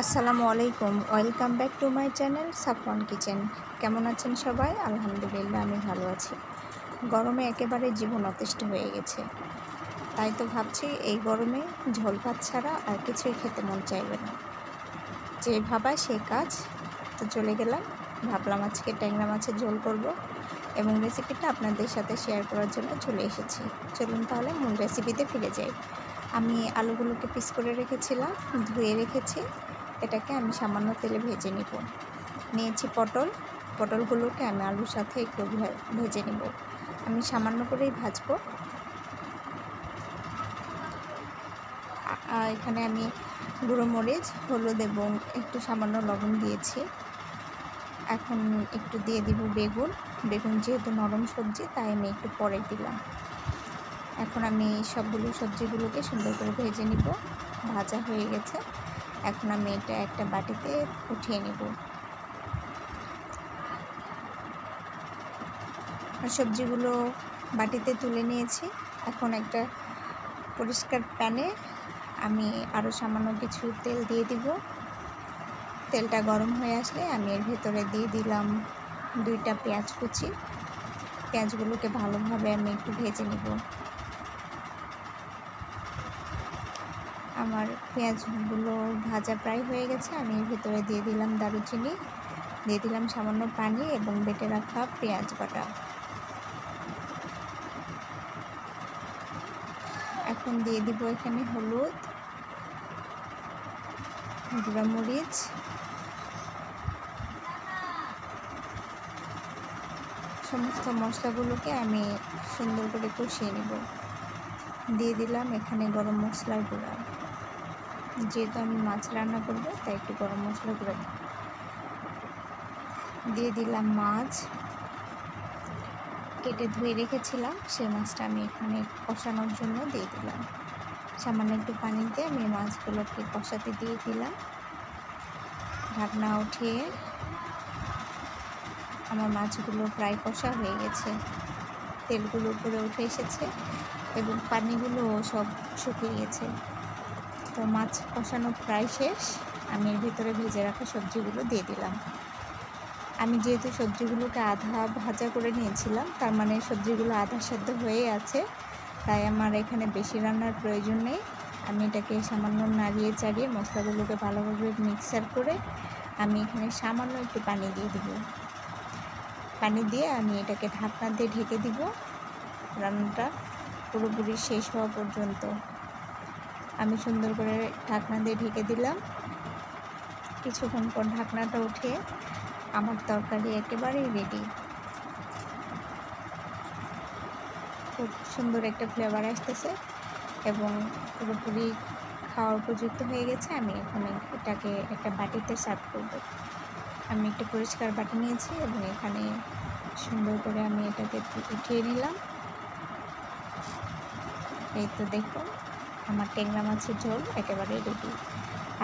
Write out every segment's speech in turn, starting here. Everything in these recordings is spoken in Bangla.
আসসালামু আলাইকুম, welcome back to my channel Safwan kitchen. কেমন আছেন সবাই? আলহামদুলিল্লাহ আমি ভালো আছি। গরমে একেবারে জীবন অতিষ্ঠ হয়ে গেছে, তাই তো ভাবছি এই গরমে ঝোল ভাত ছাড়া আর কিছুই খেতে মন চাইবে না। যে ভাবায় সে কাজ। তো চলে গেলাম, ভাবলাম আজকে ট্যাংরা মাছের ঝোল করব এবং রেসিপিটা আপনাদের সাথে শেয়ার করার জন্য চলে এসেছি। চলুন তাহলে মূল রেসিপিতে ফিরে যাই। আমি আলুগুলোকে পিস করে রেখেছিলাম, ধুয়ে রেখেছি। এটাকে আমি সামান্য তেলে ভেজে নিব। নিয়েছি পটলগুলোকে আমি আলুর সাথে একটু ভেজে নিব। আমি সামান্য করেই ভাজবো। এখানে আমি গুঁড়ো মরিচ, হলুদ এবং একটু সামান্য লবণ দিয়েছি। এখন একটু দিয়ে দিব বেগুন যেহেতু নরম সবজি তাই আমি একটু পরে দিলাম। এখন আমি সবগুলো সবজিগুলোকে সুন্দর করে ভেজে নিব। ভাজা হয়ে গেছে, এখন আমি এটা একটা বাটিতে উঠিয়ে নিব। সবজিগুলো বাটিতে তুলে নিয়েছি। এখন একটা পরিষ্কার প্যানে আমি আরও সামান্য কিছু তেল দিয়ে দিব। তেলটা গরম হয়ে আসলে আমি এর ভেতরে দিয়ে দিলাম 2টা পেঁয়াজ কুচি। পেঁয়াজগুলোকে ভালোভাবে আমি একটু ভেজে নিব। আমার পেঁয়াজগুলো ভাজা প্রায় হয়ে গেছে। আমি এর ভেতরে দিয়ে দিলাম দারুচিনি, দিয়ে দিলাম সামান্য পানি এবং বেটে রাখা পেঁয়াজ বাটা। এখন দিয়ে দিব এখানে হলুদ, গুঁড়া মরিচ, সমস্ত মশলাগুলোকে আমি সুন্দর করে কষিয়ে নেব। দিয়ে দিলাম এখানে গরম মশলার গুঁড়া। যেহেতু আমি মাছ রান্না করব তাই একটু গরম মশলা গুঁড়া দিয়ে দিলাম। মাছ কেটে ধুয়ে রেখেছিলাম, সেই মাছটা আমি এখানে কষানোর জন্য দিয়ে দিলাম। সামান্য একটু পানি দিয়ে আমি মাছগুলোকে কষাতে দিয়ে দিলাম। ঢাকনা উঠিয়ে আমার মাছগুলো প্রায় কষা হয়ে গেছে। তেলগুলো উপরে উঠে এসেছে এবং পানিগুলো সব শুকিয়ে গেছে। তো মাছ কষানো প্রায় শেষ। আমি এর ভিতরে ভেজে রাখা সবজিগুলো দিয়ে দিলাম। আমি যেহেতু সবজিগুলোকে আধা ভাজা করে নিয়েছিলাম, তার মানে সবজিগুলো আধা সেদ্ধ হয়ে আছে, তাই আমার এখানে বেশি রান্নার প্রয়োজন নেই। আমি এটাকে সামান্য নাড়িয়ে চাড়িয়ে মশলাগুলোকে ভালোভাবে মিক্সার করে আমি এখানে সামান্য একটু পানি দিয়ে দিব। পানি দিয়ে আমি এটাকে ঢাকনা দিয়ে ঢেকে দিব রান্নাটা পুরোপুরি শেষ হওয়া পর্যন্ত। আমি সুন্দর করে ঢাকনা দিয়ে ঢেকে দিলাম। কিছুক্ষণ পর ঢাকনাটা উঠে আমার তরকারি একেবারেই রেডি। খুব সুন্দর একটা ফ্লেভার আসতেছে এবং পুরোপুরি খাওয়ার উপযুক্ত হয়ে গেছে। আমি এখন এটাকে একটা বাটিতে সার্ভ করব। আমি একটা পরিষ্কার বাটি নিয়েছি এবং এখানে সুন্দর করে আমি এটাকে উঠিয়ে নিলাম। এই তো দেখুন, আমার ট্যাংরা মাছের ঝোল একেবারে রেডি।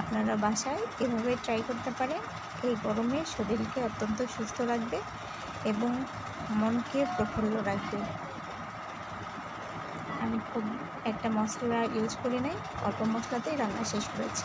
আপনারা বাসায় এভাবে ট্রাই করতে পারেন। এই গরমে শরীরকে অত্যন্ত সুস্থ রাখবে এবং মনকে প্রফুল্ল রাখবে। আমি খুব একটা মশলা ইউজ করি নাই, অল্প মশলাতেই রান্না শেষ করেছি।